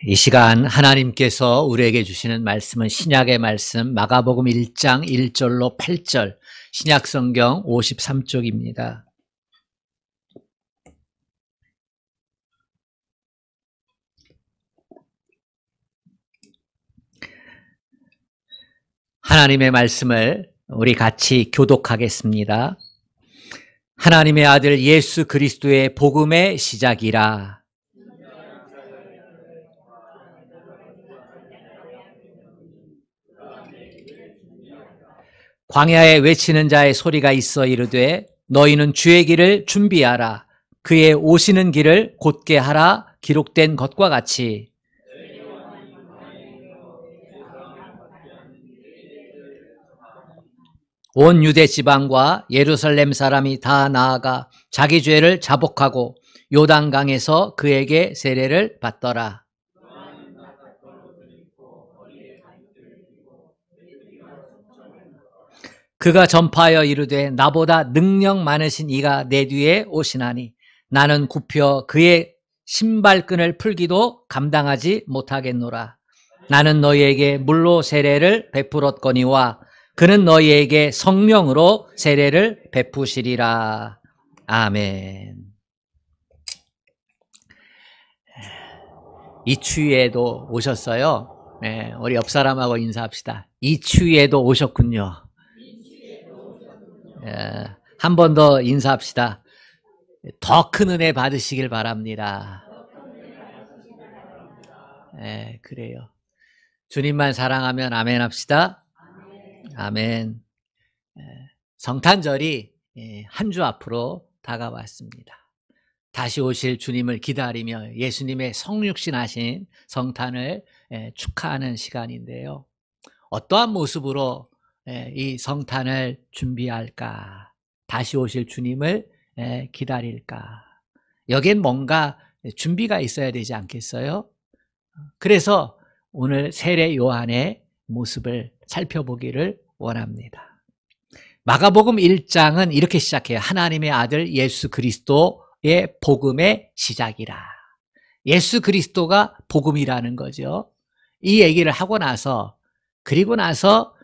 이 시간 하나님께서 우리에게 주시는 말씀은 신약의 말씀 마가복음 1장 1절로 8절 신약성경 53쪽입니다. 하나님의 말씀을 우리 같이 교독하겠습니다. 하나님의 아들 예수 그리스도의 복음의 시작이라. 광야에 외치는 자의 소리가 있어 이르되 너희는 주의 길을 준비하라. 그의 오시는 길을 곧게 하라. 기록된 것과 같이 온 유대 지방과 예루살렘 사람이 다 나아가 자기 죄를 자복하고 요단강에서 그에게 세례를 받더라. 그가 전파하여 이르되 나보다 능력 많으신 이가 내 뒤에 오시나니 나는 굽혀 그의 신발끈을 풀기도 감당하지 못하겠노라. 나는 너희에게 물로 세례를 베풀었거니와 그는 너희에게 성령으로 세례를 베푸시리라. 아멘. 이 추위에도 오셨어요. 네, 우리 옆 사람하고 인사합시다. 이 추위에도 오셨군요. 한 번 더 인사합시다. 더 큰 은혜 받으시길 바랍니다. 네, 그래요. 주님만 사랑하면 아멘 합시다. 아멘. 성탄절이 한 주 앞으로 다가왔습니다. 다시 오실 주님을 기다리며 예수님의 성육신하신 성탄을 축하하는 시간인데요. 어떠한 모습으로 이 성탄을 준비할까? 다시 오실 주님을 기다릴까? 여기엔 뭔가 준비가 있어야 되지 않겠어요? 그래서 오늘 세례 요한의 모습을 살펴보기를 원합니다. 마가복음 1장은 이렇게 시작해요. 하나님의 아들 예수 그리스도의 복음의 시작이라. 예수 그리스도가 복음이라는 거죠. 이 얘기를 하고 나서 그리고 나서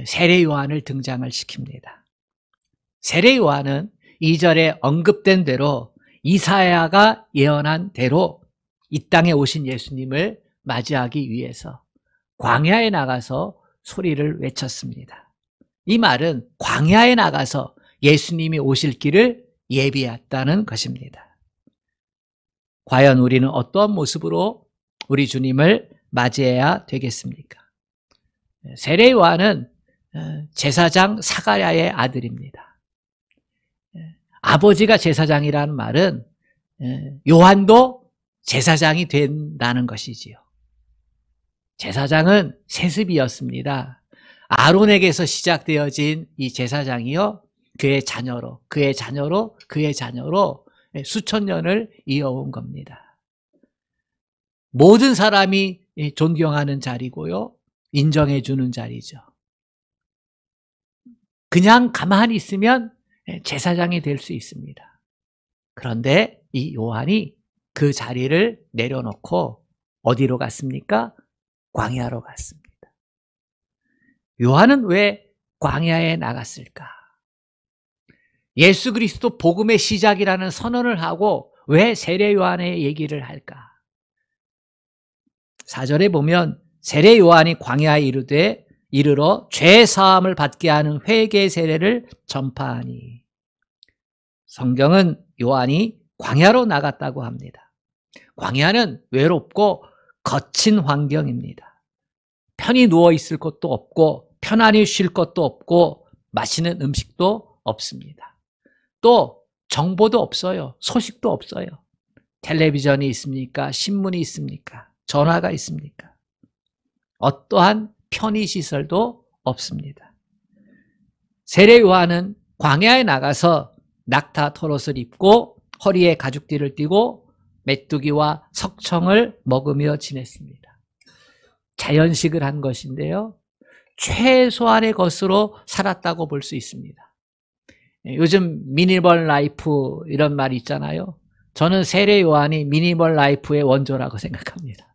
세례 요한을 등장을 시킵니다. 세례 요한은 2절에 언급된 대로 이사야가 예언한 대로 이 땅에 오신 예수님을 맞이하기 위해서 광야에 나가서 소리를 외쳤습니다. 이 말은 광야에 나가서 예수님이 오실 길을 예비했다는 것입니다. 과연 우리는 어떤 모습으로 우리 주님을 맞이해야 되겠습니까? 세례 요한은 제사장 사가랴의 아들입니다. 아버지가 제사장이라는 말은 요한도 제사장이 된다는 것이지요. 제사장은 세습이었습니다. 아론에게서 시작되어진 이 제사장이요, 그의 자녀로 수천 년을 이어온 겁니다. 모든 사람이 존경하는 자리고요, 인정해주는 자리죠. 그냥 가만히 있으면 제사장이 될 수 있습니다. 그런데 이 요한이 그 자리를 내려놓고 어디로 갔습니까? 광야로 갔습니다. 요한은 왜 광야에 나갔을까? 예수 그리스도 복음의 시작이라는 선언을 하고 왜 세례 요한의 얘기를 할까? 4절에 보면 세례 요한이 광야에 이르러 죄 사함을 받게 하는 회개 세례를 전파하니. 성경은 요한이 광야로 나갔다고 합니다. 광야는 외롭고 거친 환경입니다. 편히 누워 있을 곳도 없고 편안히 쉴 것도 없고 맛있는 음식도 없습니다. 또 정보도 없어요. 소식도 없어요. 텔레비전이 있습니까? 신문이 있습니까? 전화가 있습니까? 어떠한 편의시설도 없습니다. 세례 요한은 광야에 나가서 낙타 털옷을 입고 허리에 가죽띠를 띠고 메뚜기와 석청을 먹으며 지냈습니다. 자연식을 한 것인데요, 최소한의 것으로 살았다고 볼 수 있습니다. 요즘 미니멀 라이프 이런 말 있잖아요. 저는 세례 요한이 미니멀 라이프의 원조라고 생각합니다.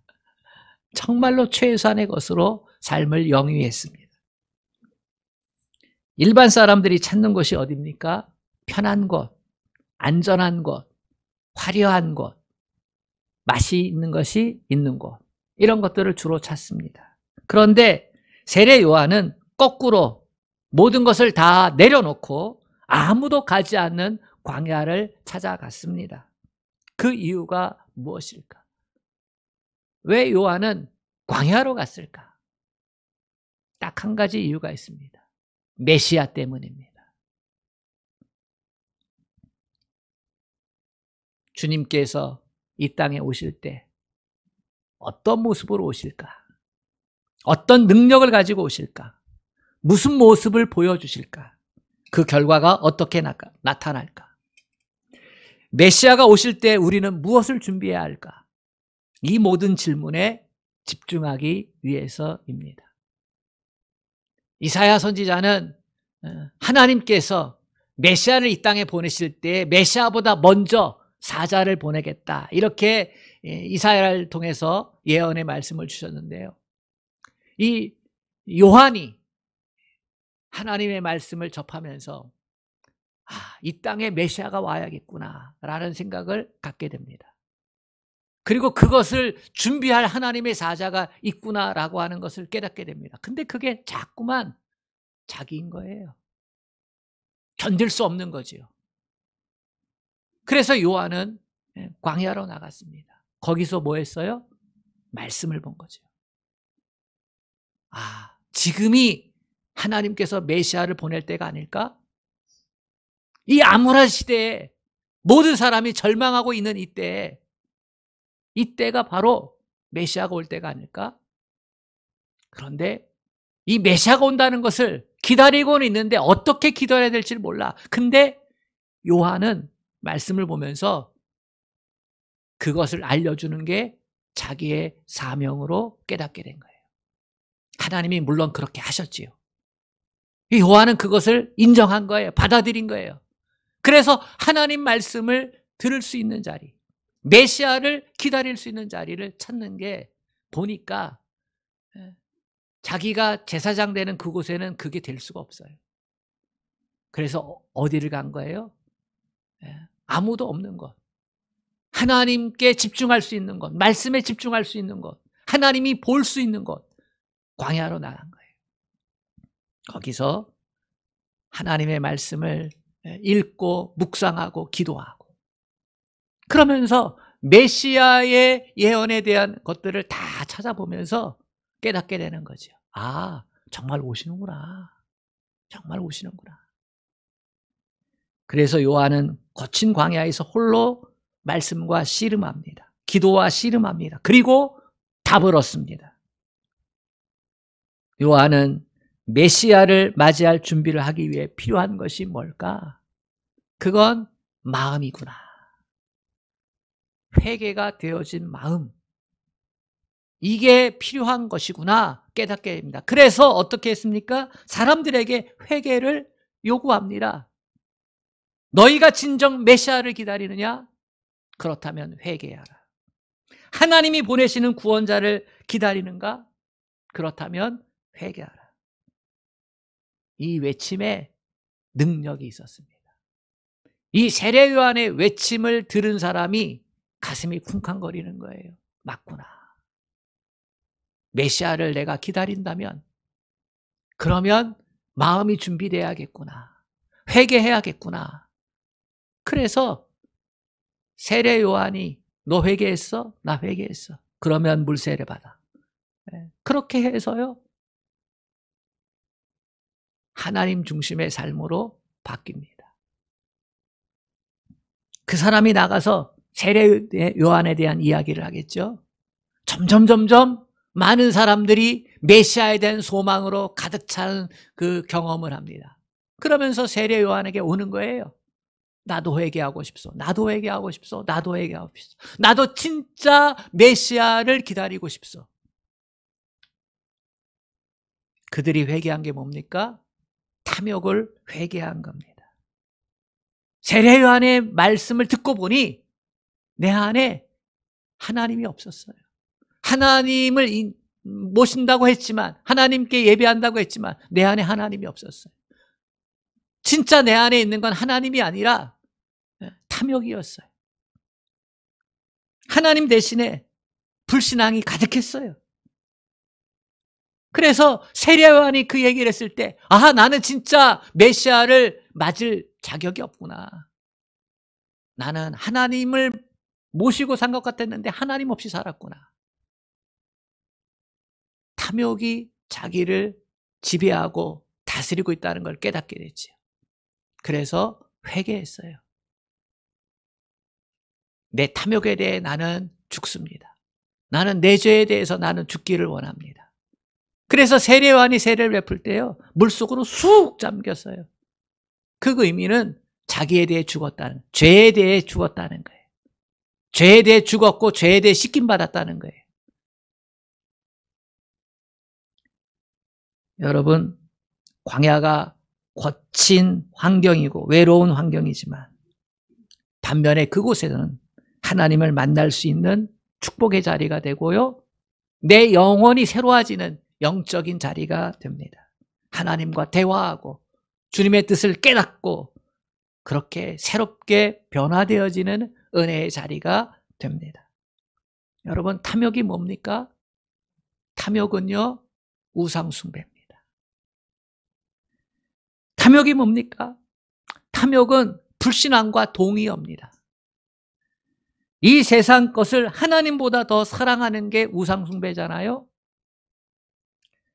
정말로 최소한의 것으로 삶을 영위했습니다. 일반 사람들이 찾는 곳이 어디입니까? 편한 곳, 안전한 곳, 화려한 곳, 맛이 있는 것이 있는 곳, 이런 것들을 주로 찾습니다. 그런데 세례 요한은 거꾸로 모든 것을 다 내려놓고 아무도 가지 않는 광야를 찾아갔습니다. 그 이유가 무엇일까? 왜 요한은 광야로 갔을까? 딱 한 가지 이유가 있습니다. 메시아 때문입니다. 주님께서 이 땅에 오실 때 어떤 모습으로 오실까? 어떤 능력을 가지고 오실까? 무슨 모습을 보여주실까? 그 결과가 어떻게 나타날까? 메시아가 오실 때 우리는 무엇을 준비해야 할까? 이 모든 질문에 집중하기 위해서입니다. 이사야 선지자는 하나님께서 메시아를 이 땅에 보내실 때 메시아보다 먼저 사자를 보내겠다, 이렇게 이사야를 통해서 예언의 말씀을 주셨는데요. 이 요한이 하나님의 말씀을 접하면서 이 땅에 메시아가 와야겠구나 라는 생각을 갖게 됩니다. 그리고 그것을 준비할 하나님의 사자가 있구나라고 하는 것을 깨닫게 됩니다. 근데 그게 자꾸만 자기인 거예요. 견딜 수 없는 거지요. 그래서 요한은 광야로 나갔습니다. 거기서 뭐 했어요? 말씀을 본 거죠. 지금이 하나님께서 메시아를 보낼 때가 아닐까? 이 암울한 시대에 모든 사람이 절망하고 있는 이때가 바로 메시아가 올 때가 아닐까? 그런데 이 메시아가 온다는 것을 기다리고는 있는데 어떻게 기다려야 될지 몰라. 근데 요한은 말씀을 보면서 그것을 알려주는 게 자기의 사명으로 깨닫게 된 거예요. 하나님이 물론 그렇게 하셨지요. 요한은 그것을 인정한 거예요. 받아들인 거예요. 그래서 하나님 말씀을 들을 수 있는 자리, 메시아를 기다릴 수 있는 자리를 찾는 게, 보니까 자기가 제사장 되는 그곳에는 그게 될 수가 없어요. 그래서 어디를 간 거예요? 아무도 없는 곳, 하나님께 집중할 수 있는 곳, 말씀에 집중할 수 있는 곳, 하나님이 볼 수 있는 곳, 광야로 나간 거예요. 거기서 하나님의 말씀을 읽고 묵상하고 기도하고, 그러면서 메시아의 예언에 대한 것들을 다 찾아보면서 깨닫게 되는 거죠. 정말 오시는구나. 정말 오시는구나. 그래서 요한은 거친 광야에서 홀로 말씀과 씨름합니다. 기도와 씨름합니다. 그리고 답을 얻습니다. 요한은 메시아를 맞이할 준비를 하기 위해 필요한 것이 뭘까? 그건 마음이구나. 회개가 되어진 마음. 이게 필요한 것이구나 깨닫게 됩니다. 그래서 어떻게 했습니까? 사람들에게 회개를 요구합니다. 너희가 진정 메시아를 기다리느냐? 그렇다면 회개하라. 하나님이 보내시는 구원자를 기다리는가? 그렇다면 회개하라. 이 외침에 능력이 있었습니다. 이 세례 요한의 외침을 들은 사람이 가슴이 쿵쾅거리는 거예요. 맞구나. 메시아를 내가 기다린다면 그러면 마음이 준비돼야겠구나. 회개해야겠구나. 그래서 세례 요한이 너 회개했어? 나 회개했어. 그러면 물세례 받아. 그렇게 해서요, 하나님 중심의 삶으로 바뀝니다. 그 사람이 나가서 세례 요한에 대한 이야기를 하겠죠. 점점 많은 사람들이 메시아에 대한 소망으로 가득 찬 그 경험을 합니다. 그러면서 세례 요한에게 오는 거예요. 나도 회개하고 싶소. 나도 회개하고 싶소. 나도 회개하고 싶소. 나도 진짜 메시아를 기다리고 싶소. 그들이 회개한 게 뭡니까? 탐욕을 회개한 겁니다. 세례 요한의 말씀을 듣고 보니 내 안에 하나님이 없었어요. 하나님을 모신다고 했지만, 하나님께 예배한다고 했지만 내 안에 하나님이 없었어요. 진짜 내 안에 있는 건 하나님이 아니라 탐욕이었어요. 하나님 대신에 불신앙이 가득했어요. 그래서 세례요한이 그 얘기를 했을 때, 아, 나는 진짜 메시아를 맞을 자격이 없구나. 나는 하나님을 모시고 산 것 같았는데 하나님 없이 살았구나. 탐욕이 자기를 지배하고 다스리고 있다는 걸 깨닫게 됐죠. 그래서 회개했어요. 내 탐욕에 대해 나는 죽습니다. 나는 내 죄에 대해서 나는 죽기를 원합니다. 그래서 세례요한이 세례를 베풀 때요, 물속으로 쑥 잠겼어요. 그 의미는 자기에 대해 죽었다는, 죄에 대해 죽었다는 거예요. 죄에 대해 죽었고 죄에 대해 씻김받았다는 거예요. 여러분, 광야가 거친 환경이고 외로운 환경이지만 반면에 그곳에는 하나님을 만날 수 있는 축복의 자리가 되고요, 내 영혼이 새로워지는 영적인 자리가 됩니다. 하나님과 대화하고 주님의 뜻을 깨닫고 그렇게 새롭게 변화되어지는 은혜의 자리가 됩니다. 여러분, 탐욕이 뭡니까? 탐욕은요, 우상숭배입니다. 탐욕이 뭡니까? 탐욕은 불신앙과 동의합니다. 이 세상 것을 하나님보다 더 사랑하는 게 우상숭배잖아요.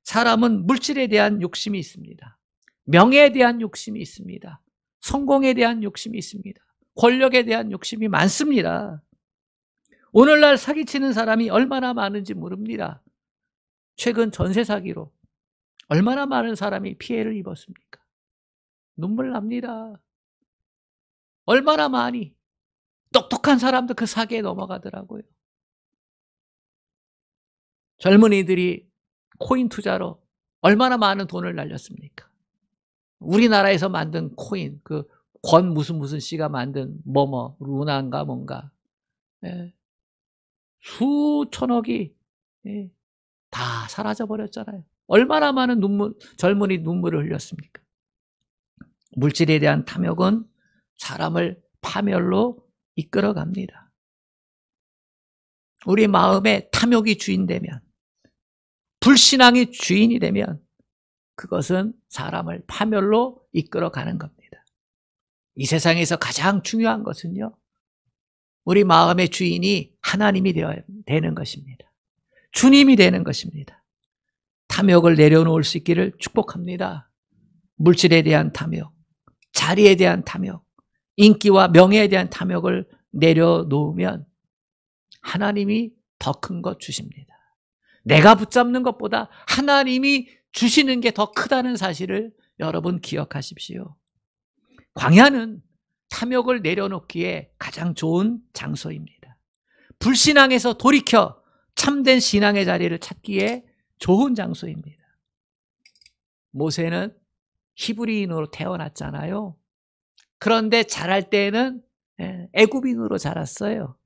사람은 물질에 대한 욕심이 있습니다. 명예에 대한 욕심이 있습니다. 성공에 대한 욕심이 있습니다. 권력에 대한 욕심이 많습니다. 오늘날 사기치는 사람이 얼마나 많은지 모릅니다. 최근 전세 사기로 얼마나 많은 사람이 피해를 입었습니까? 눈물 납니다. 얼마나 많이 똑똑한 사람도 그 사기에 넘어가더라고요. 젊은이들이 코인 투자로 얼마나 많은 돈을 날렸습니까? 우리나라에서 만든 코인, 그 권 무슨 씨가 만든 루나인가 뭔가, 수천억이 다 사라져 버렸잖아요. 얼마나 많은 젊은이 눈물을 흘렸습니까? 물질에 대한 탐욕은 사람을 파멸로 이끌어갑니다. 우리 마음에 탐욕이 주인되면, 불신앙이 주인이 되면 그것은 사람을 파멸로 이끌어가는 겁니다. 이 세상에서 가장 중요한 것은요, 우리 마음의 주인이 하나님이 되는 것입니다. 주님이 되는 것입니다. 탐욕을 내려놓을 수 있기를 축복합니다. 물질에 대한 탐욕, 자리에 대한 탐욕, 인기와 명예에 대한 탐욕을 내려놓으면 하나님이 더 큰 것 주십니다. 내가 붙잡는 것보다 하나님이 주시는 게 더 크다는 사실을 여러분 기억하십시오. 광야는 탐욕을 내려놓기에 가장 좋은 장소입니다. 불신앙에서 돌이켜 참된 신앙의 자리를 찾기에 좋은 장소입니다. 모세는 히브리인으로 태어났잖아요. 그런데 자랄 때에는 애굽인으로 자랐어요.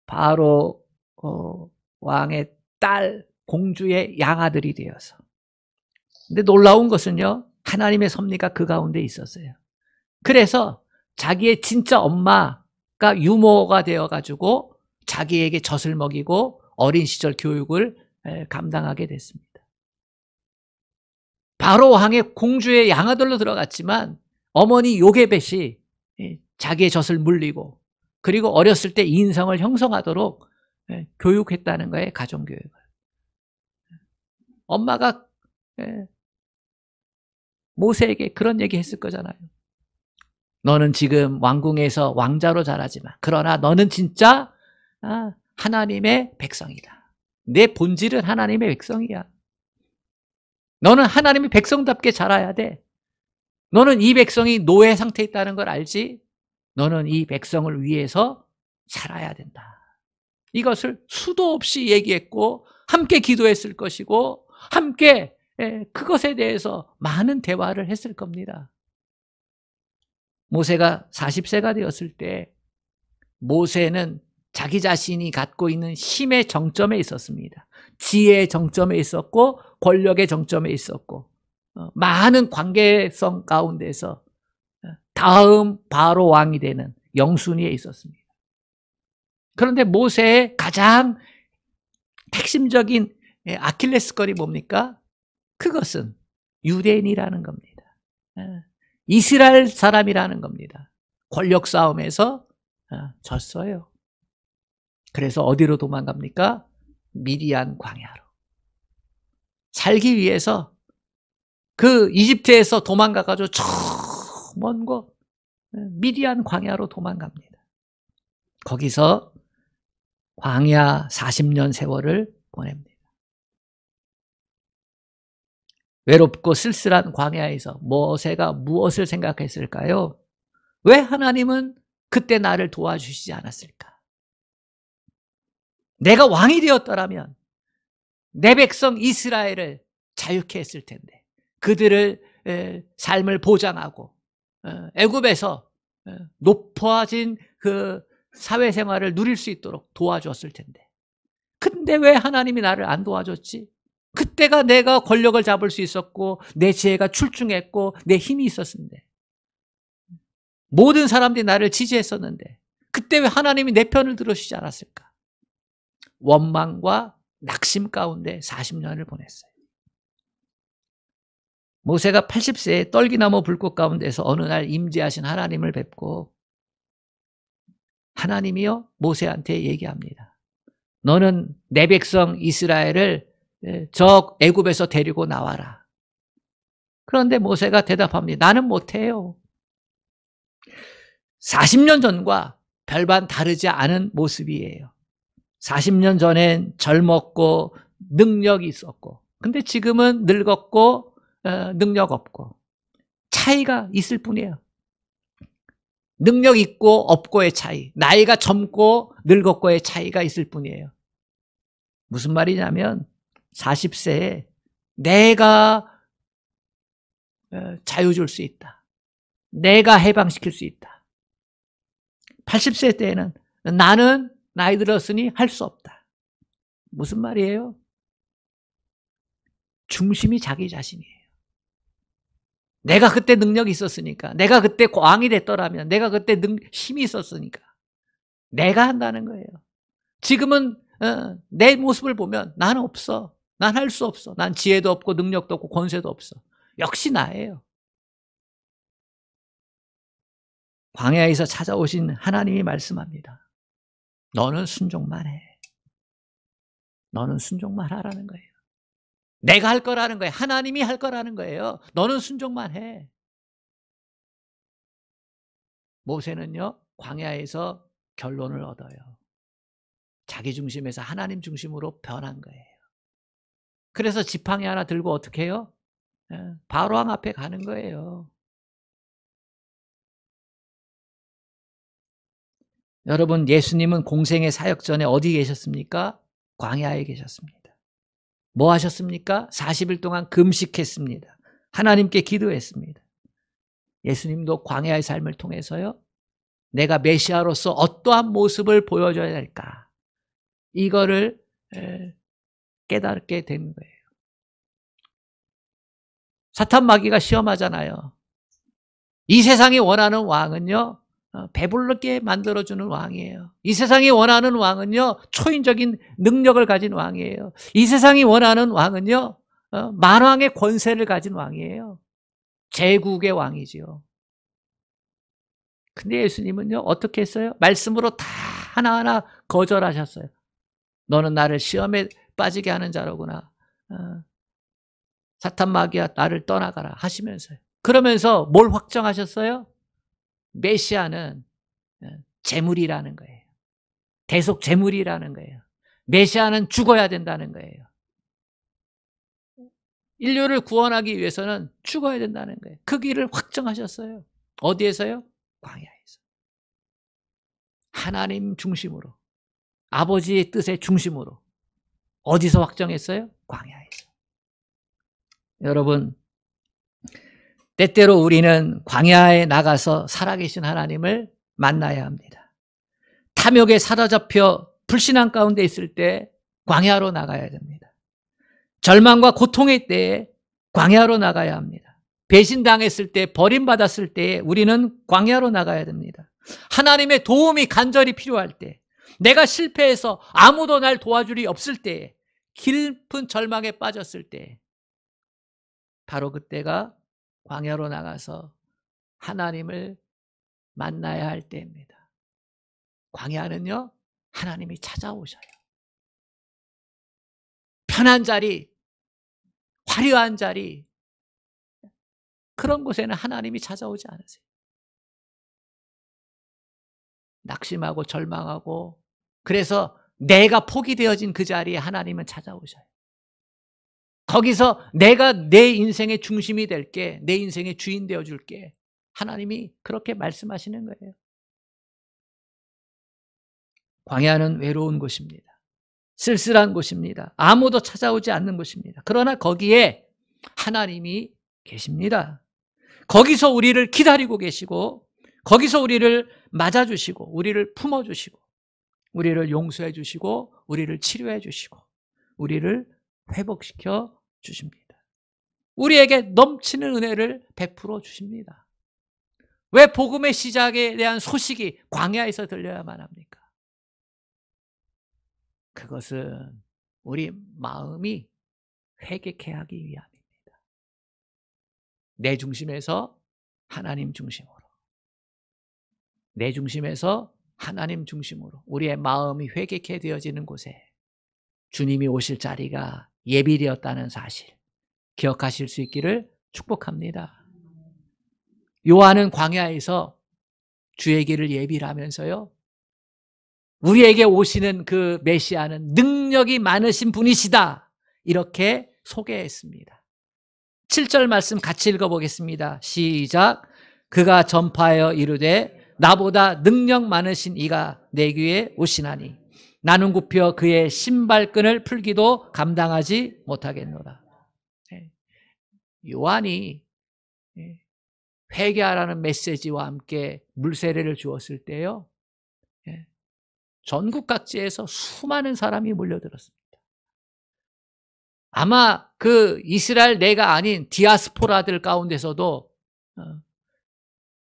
바로 왕의 딸, 공주의 양아들이 되어서. 근데 놀라운 것은요, 하나님의 섭리가 그 가운데 있었어요. 그래서 자기의 진짜 엄마가 유모가 되어가지고 자기에게 젖을 먹이고 어린 시절 교육을 감당하게 됐습니다. 바로 왕의 공주의 양아들로 들어갔지만 어머니 요게벳이 자기의 젖을 물리고, 그리고 어렸을 때 인성을 형성하도록 교육했다는 거예요, 가정교육을. 엄마가 모세에게 그런 얘기 했을 거잖아요. 너는 지금 왕궁에서 왕자로 자라지만, 그러나 너는 진짜 하나님의 백성이다. 내 본질은 하나님의 백성이야. 너는 하나님의 백성답게 자라야 돼. 너는 이 백성이 노예 상태에 있다는 걸 알지? 너는 이 백성을 위해서 살아야 된다. 이것을 수도 없이 얘기했고 함께 기도했을 것이고 함께 그것에 대해서 많은 대화를 했을 겁니다. 모세가 40세가 되었을 때 모세는 자기 자신이 갖고 있는 힘의 정점에 있었습니다. 지혜의 정점에 있었고 권력의 정점에 있었고 많은 관계성 가운데서 다음 바로 왕이 되는 영순위에 있었습니다. 그런데 모세의 가장 핵심적인 아킬레스건이 뭡니까? 그것은 유대인이라는 겁니다. 이스라엘 사람이라는 겁니다. 권력 싸움에서 졌어요. 그래서 어디로 도망갑니까? 미디안 광야로. 살기 위해서 그 이집트에서 도망가가지고 저 먼 곳 미디안 광야로 도망갑니다. 거기서 광야 40년 세월을 보냅니다. 외롭고 쓸쓸한 광야에서 모세가 무엇을 생각했을까요? 왜 하나님은 그때 나를 도와주시지 않았을까? 내가 왕이 되었더라면 내 백성 이스라엘을 자유케 했을 텐데, 그들을 삶을 보장하고 애굽에서 높아진 그 사회생활을 누릴 수 있도록 도와줬을 텐데, 근데 왜 하나님이 나를 안 도와줬지? 그때가 내가 권력을 잡을 수 있었고 내 지혜가 출중했고 내 힘이 있었는데, 모든 사람들이 나를 지지했었는데 그때 왜 하나님이 내 편을 들어주지 않았을까? 원망과 낙심 가운데 40년을 보냈어요. 모세가 80세에 떨기나무 불꽃 가운데서 어느 날 임재하신 하나님을 뵙고, 하나님이요 모세한테 얘기합니다. 너는 내 백성 이스라엘을 저 애굽에서 데리고 나와라. 그런데 모세가 대답합니다. 나는 못해요. 40년 전과 별반 다르지 않은 모습이에요. 40년 전엔 젊었고 능력이 있었고, 근데 지금은 늙었고 능력 없고, 차이가 있을 뿐이에요. 능력 있고 없고의 차이, 나이가 젊고 늙었고의 차이가 있을 뿐이에요. 무슨 말이냐면 40세에 내가 자유 줄 수 있다. 내가 해방시킬 수 있다. 80세 때에는 나는 나이 들었으니 할 수 없다. 무슨 말이에요? 중심이 자기 자신이에요. 내가 그때 능력이 있었으니까, 내가 그때 왕이 됐더라면, 내가 그때 힘이 있었으니까 내가 한다는 거예요. 지금은 내 모습을 보면 나는 없어. 난 할 수 없어. 난 지혜도 없고 능력도 없고 권세도 없어. 역시 나예요. 광야에서 찾아오신 하나님이 말씀합니다. 너는 순종만 해. 너는 순종만 하라는 거예요. 내가 할 거라는 거예요. 하나님이 할 거라는 거예요. 너는 순종만 해. 모세는요, 광야에서 결론을 얻어요. 자기 중심에서 하나님 중심으로 변한 거예요. 그래서 지팡이 하나 들고 어떻게 해요? 바로왕 앞에 가는 거예요. 여러분, 예수님은 공생의 사역 전에 어디 계셨습니까? 광야에 계셨습니다. 뭐 하셨습니까? 40일 동안 금식했습니다. 하나님께 기도했습니다. 예수님도 광야의 삶을 통해서요, 내가 메시아로서 어떠한 모습을 보여줘야 될까, 이거를 깨닫게 된 거예요. 사탄 마귀가 시험하잖아요. 이 세상이 원하는 왕은요, 배불르게 만들어주는 왕이에요. 이 세상이 원하는 왕은요, 초인적인 능력을 가진 왕이에요. 이 세상이 원하는 왕은요, 만왕의 권세를 가진 왕이에요. 제국의 왕이지요. 근데 예수님은요, 어떻게 했어요? 말씀으로 다 하나하나 거절하셨어요. 너는 나를 시험에 빠지게 하는 자로구나. 사탄 마귀야, 나를 떠나가라 하시면서요. 그러면서 뭘 확정하셨어요? 메시아는 재물이라는 거예요. 대속 재물이라는 거예요. 메시아는 죽어야 된다는 거예요. 인류를 구원하기 위해서는 죽어야 된다는 거예요. 그 길을 확정하셨어요. 어디에서요? 광야에서. 하나님 중심으로, 아버지의 뜻의 중심으로. 어디서 확정했어요? 광야에서. 여러분, 때때로 우리는 광야에 나가서 살아계신 하나님을 만나야 합니다. 탐욕에 사로잡혀 불신앙 가운데 있을 때 광야로 나가야 됩니다. 절망과 고통의 때에 광야로 나가야 합니다. 배신당했을 때, 버림받았을 때에 우리는 광야로 나가야 됩니다. 하나님의 도움이 간절히 필요할 때, 내가 실패해서 아무도 날 도와줄이 없을 때에, 깊은 절망에 빠졌을 때, 바로 그때가 광야로 나가서 하나님을 만나야 할 때입니다. 광야는요, 하나님이 찾아오셔요. 편한 자리, 화려한 자리, 그런 곳에는 하나님이 찾아오지 않으세요. 낙심하고 절망하고, 그래서 내가 포기되어진 그 자리에 하나님은 찾아오셔요. 거기서 내가 내 인생의 중심이 될게, 내 인생의 주인 되어줄게, 하나님이 그렇게 말씀하시는 거예요. 광야는 외로운 곳입니다. 쓸쓸한 곳입니다. 아무도 찾아오지 않는 곳입니다. 그러나 거기에 하나님이 계십니다. 거기서 우리를 기다리고 계시고, 거기서 우리를 맞아주시고, 우리를 품어주시고, 우리를 용서해 주시고, 우리를 치료해 주시고, 우리를 회복시켜 주십니다. 우리에게 넘치는 은혜를 베풀어 주십니다. 왜 복음의 시작에 대한 소식이 광야에서 들려야만 합니까? 그것은 우리 마음이 회개케 하기 위함입니다. 내 중심에서 하나님 중심으로, 내 중심에서 하나님 중심으로 우리의 마음이 회개케 되어지는 곳에 주님이 오실 자리가 예비되었다는 사실 기억하실 수 있기를 축복합니다. 요한은 광야에서 주의 길을 예비를 하면서요, 우리에게 오시는 그 메시아는 능력이 많으신 분이시다, 이렇게 소개했습니다. 7절 말씀 같이 읽어보겠습니다. 시작. 그가 전파하여 이르되 나보다 능력 많으신 이가 내 귀에 오시나니 나는 굽혀 그의 신발끈을 풀기도 감당하지 못하겠노라. 요한이 회개하라는 메시지와 함께 물세례를 주었을 때요, 전국 각지에서 수많은 사람이 몰려들었습니다. 아마 그 이스라엘 내가 아닌 디아스포라들 가운데서도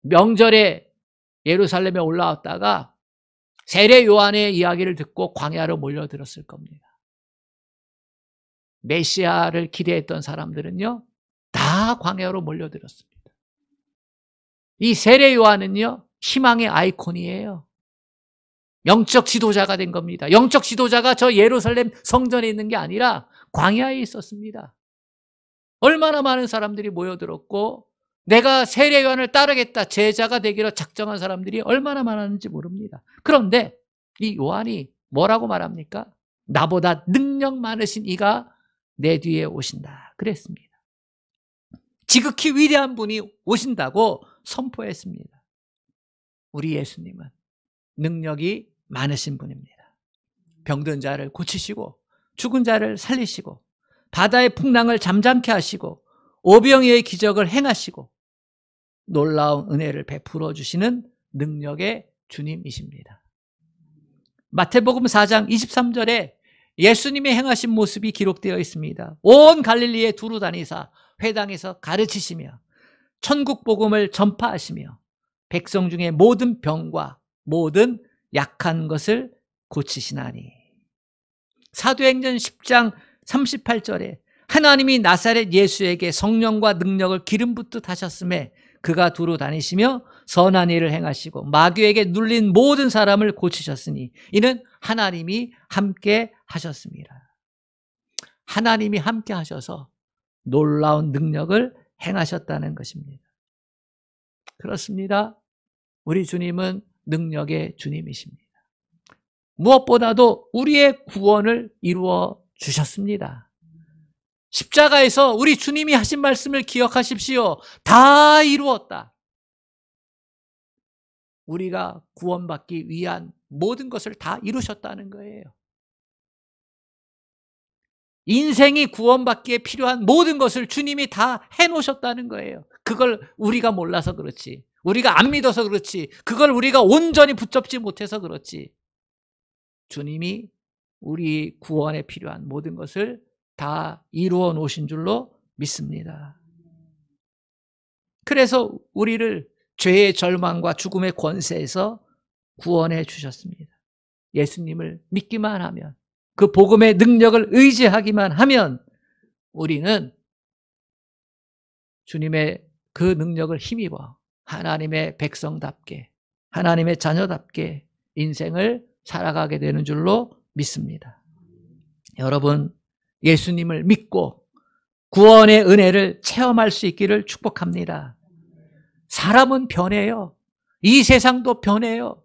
명절에 예루살렘에 올라왔다가 세례 요한의 이야기를 듣고 광야로 몰려들었을 겁니다. 메시아를 기대했던 사람들은요, 다 광야로 몰려들었습니다. 이 세례 요한은요, 희망의 아이콘이에요. 영적 지도자가 된 겁니다. 영적 지도자가 저 예루살렘 성전에 있는 게 아니라 광야에 있었습니다. 얼마나 많은 사람들이 모여들었고, 내가 세례 요한을 따르겠다, 제자가 되기로 작정한 사람들이 얼마나 많았는지 모릅니다. 그런데 이 요한이 뭐라고 말합니까? 나보다 능력 많으신 이가 내 뒤에 오신다 그랬습니다. 지극히 위대한 분이 오신다고 선포했습니다. 우리 예수님은 능력이 많으신 분입니다. 병든 자를 고치시고, 죽은 자를 살리시고, 바다의 풍랑을 잠잠케 하시고, 오병이의 기적을 행하시고, 놀라운 은혜를 베풀어 주시는 능력의 주님이십니다. 마태복음 4장 23절에 예수님이 행하신 모습이 기록되어 있습니다. 온 갈릴리에 두루 다니사 회당에서 가르치시며 천국 복음을 전파하시며 백성 중에 모든 병과 모든 약한 것을 고치시나니. 사도행전 10장 38절에 하나님이 나사렛 예수에게 성령과 능력을 기름 붓듯 하셨음에 그가 두루 다니시며 선한 일을 행하시고 마귀에게 눌린 모든 사람을 고치셨으니 이는 하나님이 함께 하셨습니다. 하나님이 함께 하셔서 놀라운 능력을 행하셨다는 것입니다. 그렇습니다. 우리 주님은 능력의 주님이십니다. 무엇보다도 우리의 구원을 이루어 주셨습니다. 십자가에서 우리 주님이 하신 말씀을 기억하십시오. 다 이루었다. 우리가 구원받기 위한 모든 것을 다 이루셨다는 거예요. 인생이 구원받기에 필요한 모든 것을 주님이 다 해놓으셨다는 거예요. 그걸 우리가 몰라서 그렇지. 우리가 안 믿어서 그렇지. 그걸 우리가 온전히 붙잡지 못해서 그렇지. 주님이 우리 구원에 필요한 모든 것을 다 이루어 놓으신 줄로 믿습니다. 그래서 우리를 죄의 절망과 죽음의 권세에서 구원해 주셨습니다. 예수님을 믿기만 하면, 그 복음의 능력을 의지하기만 하면 우리는 주님의 그 능력을 힘입어 하나님의 백성답게, 하나님의 자녀답게 인생을 살아가게 되는 줄로 믿습니다. 여러분, 예수님을 믿고 구원의 은혜를 체험할 수 있기를 축복합니다. 사람은 변해요. 이 세상도 변해요.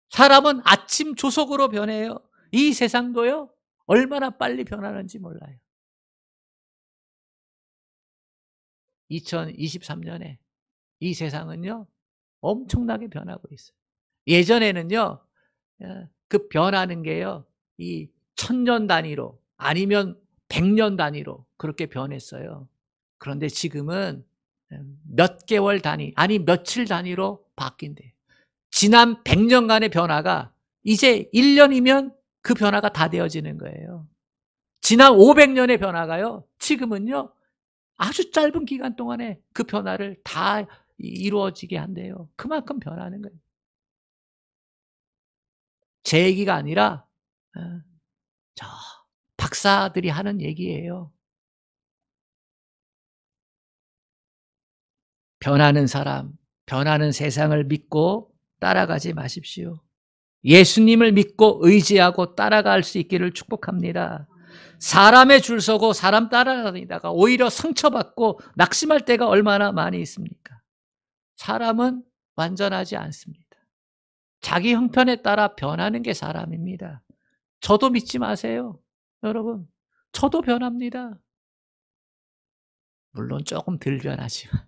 사람은 아침 조석으로 변해요. 이 세상도요, 얼마나 빨리 변하는지 몰라요. 2023년에 이 세상은요, 엄청나게 변하고 있어요. 예전에는요, 그 변하는 게요, 이 1000년 단위로 아니면 100년 단위로 그렇게 변했어요. 그런데 지금은 몇 개월 단위, 아니 며칠 단위로 바뀐대요. 지난 100년간의 변화가 이제 1년이면 그 변화가 다 되어지는 거예요. 지난 500년의 변화가요, 지금은요, 아주 짧은 기간 동안에 그 변화를 다 이루어지게 한대요. 그만큼 변하는 거예요. 제 얘기가 아니라 저 박사들이 하는 얘기예요. 변하는 사람, 변하는 세상을 믿고 따라가지 마십시오. 예수님을 믿고 의지하고 따라갈 수 있기를 축복합니다. 사람의 줄 서고 사람 따라다니다가 오히려 상처받고 낙심할 때가 얼마나 많이 있습니까? 사람은 완전하지 않습니다. 자기 형편에 따라 변하는 게 사람입니다. 저도 믿지 마세요. 여러분, 저도 변합니다. 물론 조금 덜 변하지만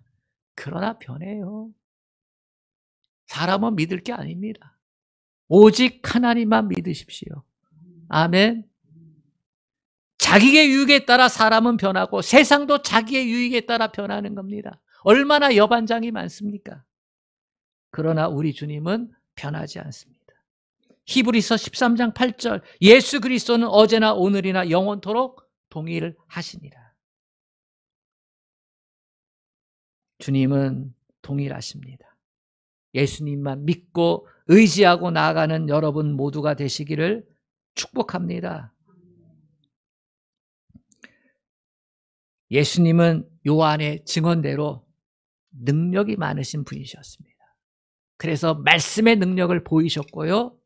그러나 변해요. 사람은 믿을 게 아닙니다. 오직 하나님만 믿으십시오. 아멘. 자기의 유익에 따라 사람은 변하고 세상도 자기의 유익에 따라 변하는 겁니다. 얼마나 여반장이 많습니까? 그러나 우리 주님은 변하지 않습니다. 히브리서 13장 8절, 예수 그리스도는 어제나 오늘이나 영원토록 동일하시니라. 주님은 동일하십니다. 예수님만 믿고 의지하고 나아가는 여러분 모두가 되시기를 축복합니다. 예수님은 요한의 증언대로 능력이 많으신 분이셨습니다. 그래서 말씀의 능력을 보이셨고요.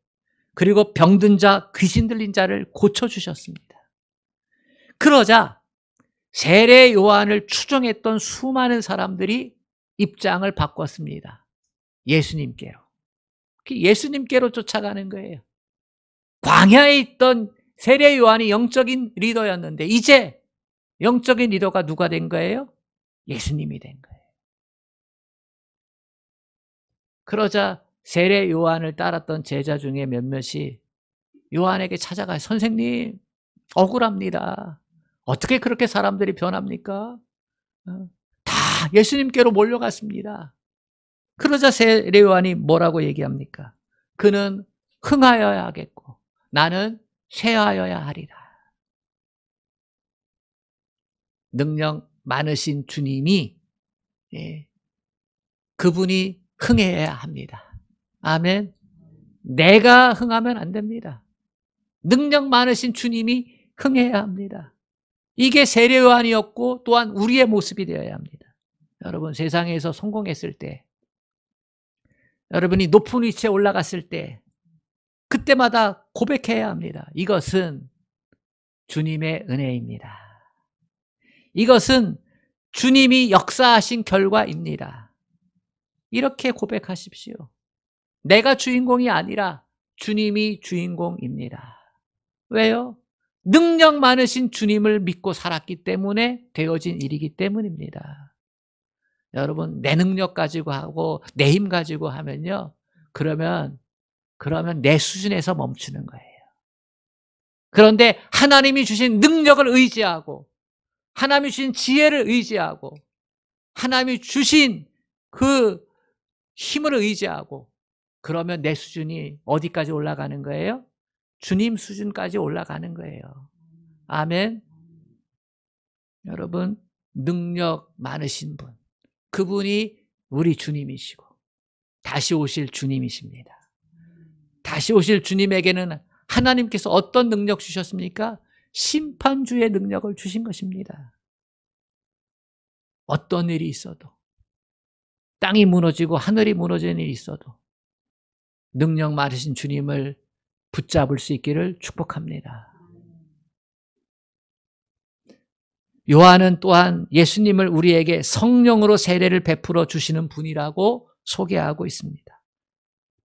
그리고 병든 자, 귀신 들린 자를 고쳐주셨습니다. 그러자 세례 요한을 추종했던 수많은 사람들이 입장을 바꿨습니다. 예수님께로. 예수님께로 쫓아가는 거예요. 광야에 있던 세례 요한이 영적인 리더였는데 이제 영적인 리더가 누가 된 거예요? 예수님이 된 거예요. 그러자 세례 요한을 따랐던 제자 중에 몇몇이 요한에게 찾아가요. 선생님, 억울합니다. 어떻게 그렇게 사람들이 변합니까? 다 예수님께로 몰려갔습니다. 그러자 세례 요한이 뭐라고 얘기합니까? 그는 흥하여야 하겠고 나는 쇠하여야 하리라. 능력 많으신 주님이 그분이 흥해야 합니다. 아멘. 내가 흥하면 안 됩니다. 능력 많으신 주님이 흥해야 합니다. 이게 세례 요한이었고 또한 우리의 모습이 되어야 합니다. 여러분, 세상에서 성공했을 때, 여러분이 높은 위치에 올라갔을 때 그때마다 고백해야 합니다. 이것은 주님의 은혜입니다. 이것은 주님이 역사하신 결과입니다. 이렇게 고백하십시오. 내가 주인공이 아니라 주님이 주인공입니다. 왜요? 능력 많으신 주님을 믿고 살았기 때문에 되어진 일이기 때문입니다. 여러분, 내 능력 가지고 하고 내 힘 가지고 하면요, 그러면 내 수준에서 멈추는 거예요. 그런데 하나님이 주신 능력을 의지하고 하나님이 주신 지혜를 의지하고 하나님이 주신 그 힘을 의지하고 그러면 내 수준이 어디까지 올라가는 거예요? 주님 수준까지 올라가는 거예요. 아멘. 여러분, 능력 많으신 분, 그분이 우리 주님이시고 다시 오실 주님이십니다. 다시 오실 주님에게는 하나님께서 어떤 능력 주셨습니까? 심판주의 능력을 주신 것입니다. 어떤 일이 있어도, 땅이 무너지고 하늘이 무너지는 일이 있어도 능력 많으신 주님을 붙잡을 수 있기를 축복합니다. 요한은 또한 예수님을 우리에게 성령으로 세례를 베풀어 주시는 분이라고 소개하고 있습니다.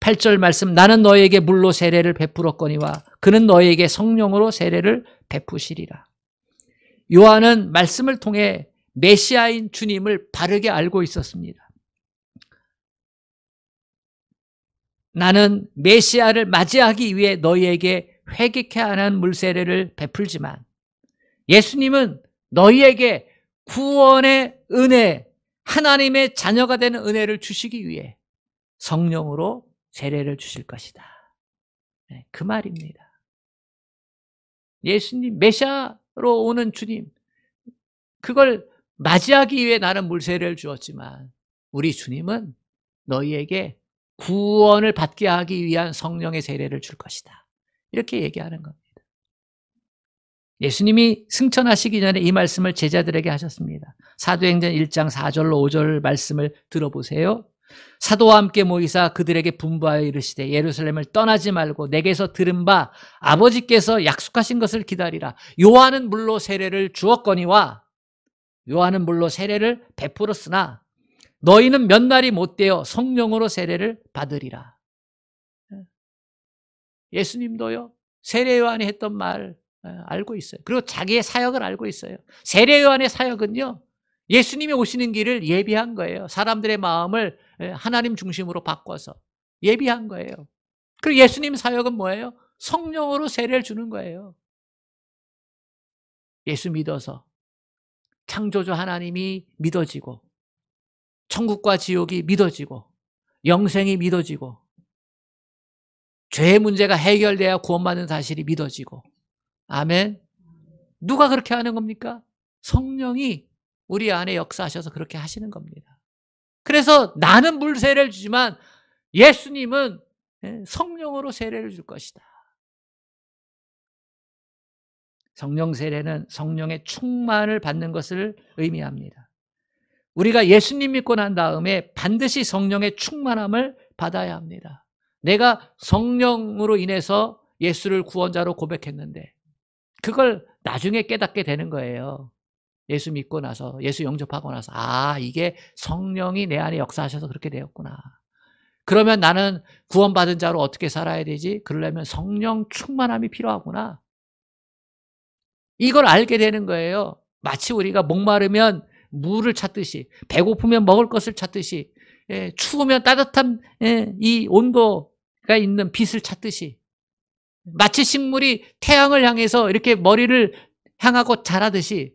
8절 말씀, 나는 너에게 물로 세례를 베풀었거니와 그는 너에게 성령으로 세례를 베푸시리라. 요한은 말씀을 통해 메시아인 주님을 바르게 알고 있었습니다. 나는 메시아를 맞이하기 위해 너희에게 회개케 하는 물세례를 베풀지만 예수님은 너희에게 구원의 은혜, 하나님의 자녀가 되는 은혜를 주시기 위해 성령으로 세례를 주실 것이다. 네, 그 말입니다. 예수님, 메시아로 오는 주님, 그걸 맞이하기 위해 나는 물세례를 주었지만 우리 주님은 너희에게 구원을 받게 하기 위한 성령의 세례를 줄 것이다. 이렇게 얘기하는 겁니다. 예수님이 승천하시기 전에 이 말씀을 제자들에게 하셨습니다. 사도행전 1장 4절로 5절 말씀을 들어보세요. 사도와 함께 모이사 그들에게 분부하여 이르시되 예루살렘을 떠나지 말고 내게서 들은 바 아버지께서 약속하신 것을 기다리라. 요한은 물로 세례를 주었거니와 요한은 물로 세례를 베풀었으나 너희는 몇 날이 못되어 성령으로 세례를 받으리라. 예수님도요, 세례 요한이 했던 말 알고 있어요. 그리고 자기의 사역을 알고 있어요. 세례 요한의 사역은요, 예수님이 오시는 길을 예비한 거예요. 사람들의 마음을 하나님 중심으로 바꿔서 예비한 거예요. 그리고 예수님 사역은 뭐예요? 성령으로 세례를 주는 거예요. 예수 믿어서 창조주 하나님이 믿어지고 천국과 지옥이 믿어지고 영생이 믿어지고 죄의 문제가 해결돼야 구원받는 사실이 믿어지고. 아멘. 누가 그렇게 하는 겁니까? 성령이 우리 안에 역사하셔서 그렇게 하시는 겁니다. 그래서 나는 물 세례를 주지만 예수님은 성령으로 세례를 줄 것이다. 성령 세례는 성령의 충만을 받는 것을 의미합니다. 우리가 예수님 믿고 난 다음에 반드시 성령의 충만함을 받아야 합니다. 내가 성령으로 인해서 예수를 구원자로 고백했는데 그걸 나중에 깨닫게 되는 거예요. 예수 믿고 나서, 예수 영접하고 나서, 아, 이게 성령이 내 안에 역사하셔서 그렇게 되었구나. 그러면 나는 구원받은 자로 어떻게 살아야 되지? 그러려면 성령 충만함이 필요하구나. 이걸 알게 되는 거예요. 마치 우리가 목마르면 물을 찾듯이, 배고프면 먹을 것을 찾듯이, 추우면 따뜻한 이 온도가 있는 빛을 찾듯이, 마치 식물이 태양을 향해서 이렇게 머리를 향하고 자라듯이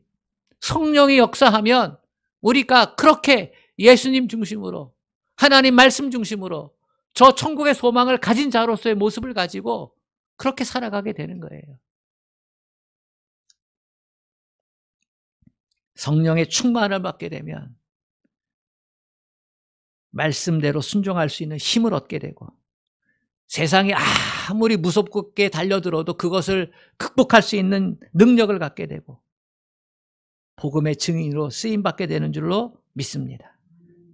성령이 역사하면 우리가 그렇게 예수님 중심으로, 하나님 말씀 중심으로 저 천국의 소망을 가진 자로서의 모습을 가지고 그렇게 살아가게 되는 거예요. 성령의 충만을 받게 되면 말씀대로 순종할 수 있는 힘을 얻게 되고 세상이 아무리 무섭게 달려들어도 그것을 극복할 수 있는 능력을 갖게 되고 복음의 증인으로 쓰임받게 되는 줄로 믿습니다.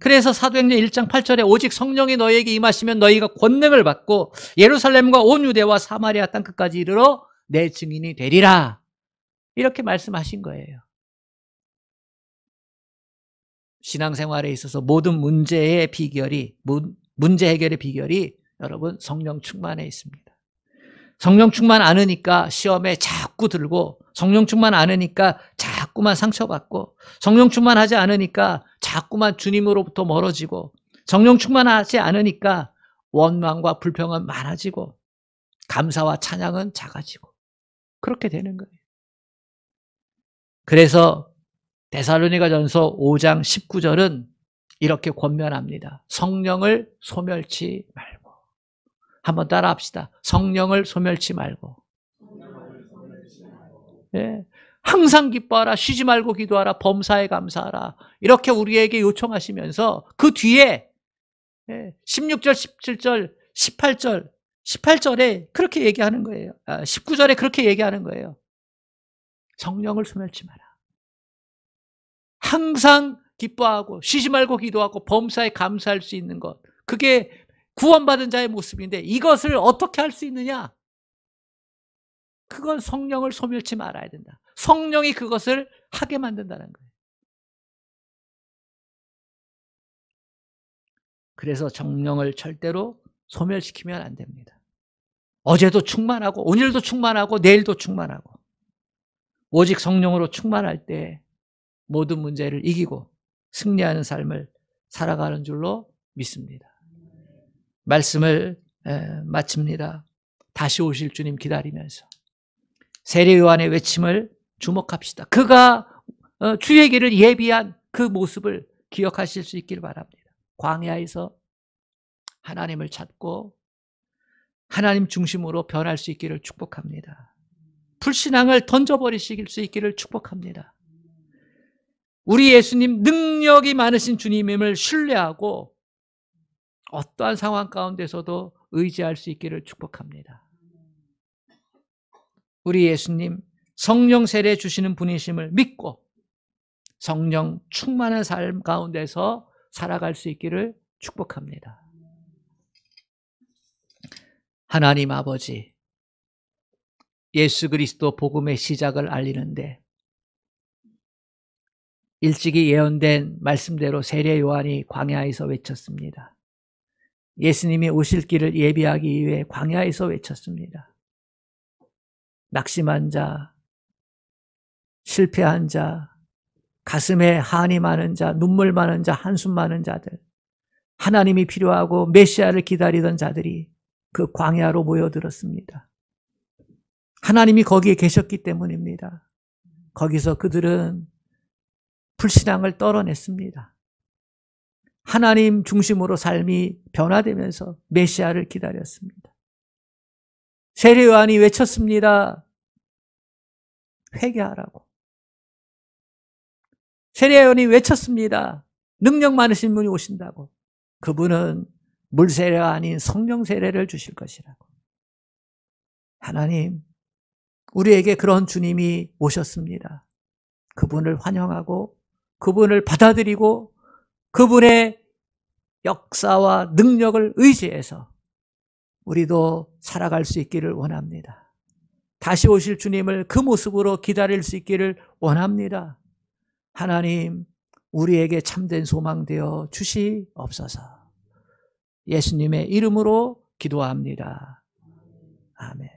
그래서 사도행전 1장 8절에 오직 성령이 너희에게 임하시면 너희가 권능을 받고 예루살렘과 온 유대와 사마리아 땅 끝까지 이르러 내 증인이 되리라. 이렇게 말씀하신 거예요. 신앙생활에 있어서 모든 문제 해결의 비결이 여러분 성령 충만에 있습니다. 성령 충만 않으니까 시험에 자꾸 들고, 성령 충만 않으니까 자꾸만 상처받고, 성령 충만하지 않으니까 자꾸만 주님으로부터 멀어지고, 성령 충만하지 않으니까 원망과 불평은 많아지고 감사와 찬양은 작아지고 그렇게 되는 거예요. 그래서 데살로니가전서 5장 19절은 이렇게 권면합니다. 성령을 소멸치 말고. 한번 따라 합시다. 성령을 소멸치 말고. 예. 항상 기뻐하라, 쉬지 말고 기도하라, 범사에 감사하라. 이렇게 우리에게 요청하시면서 그 뒤에 16절, 17절, 18절, 18절에 그렇게 얘기하는 거예요. 19절에 그렇게 얘기하는 거예요. 성령을 소멸치 마라. 항상 기뻐하고 쉬지 말고 기도하고 범사에 감사할 수 있는 것. 그게 구원받은 자의 모습인데 이것을 어떻게 할 수 있느냐? 그건 성령을 소멸치 말아야 된다. 성령이 그것을 하게 만든다는 거예요. 그래서 성령을 절대로 소멸시키면 안 됩니다. 어제도 충만하고 오늘도 충만하고 내일도 충만하고 오직 성령으로 충만할 때 모든 문제를 이기고 승리하는 삶을 살아가는 줄로 믿습니다. 말씀을 마칩니다. 다시 오실 주님 기다리면서 세례 요한의 외침을 주목합시다. 그가 주의 길을 예비한 그 모습을 기억하실 수 있기를 바랍니다. 광야에서 하나님을 찾고 하나님 중심으로 변할 수 있기를 축복합니다. 불신앙을 던져버리실 수 있기를 축복합니다. 우리 예수님 능력이 많으신 주님임을 신뢰하고 어떠한 상황 가운데서도 의지할 수 있기를 축복합니다. 우리 예수님 성령 세례 주시는 분이심을 믿고 성령 충만한 삶 가운데서 살아갈 수 있기를 축복합니다. 하나님 아버지, 예수 그리스도 복음의 시작을 알리는데 일찍이 예언된 말씀대로 세례 요한이 광야에서 외쳤습니다. 예수님이 오실 길을 예비하기 위해 광야에서 외쳤습니다. 낙심한 자, 실패한 자, 가슴에 한이 많은 자, 눈물 많은 자, 한숨 많은 자들, 하나님이 필요하고 메시아를 기다리던 자들이 그 광야로 모여들었습니다. 하나님이 거기에 계셨기 때문입니다. 거기서 그들은 불신앙을 떨어냈습니다. 하나님 중심으로 삶이 변화되면서 메시아를 기다렸습니다. 세례 요한이 외쳤습니다. 회개하라고. 세례 요한이 외쳤습니다. 능력 많으신 분이 오신다고. 그분은 물세례가 아닌 성령 세례를 주실 것이라고. 하나님, 우리에게 그런 주님이 오셨습니다. 그분을 환영하고 그분을 받아들이고 그분의 역사와 능력을 의지해서 우리도 살아갈 수 있기를 원합니다. 다시 오실 주님을 그 모습으로 기다릴 수 있기를 원합니다. 하나님, 우리에게 참된 소망 되어 주시옵소서. 예수님의 이름으로 기도합니다. 아멘.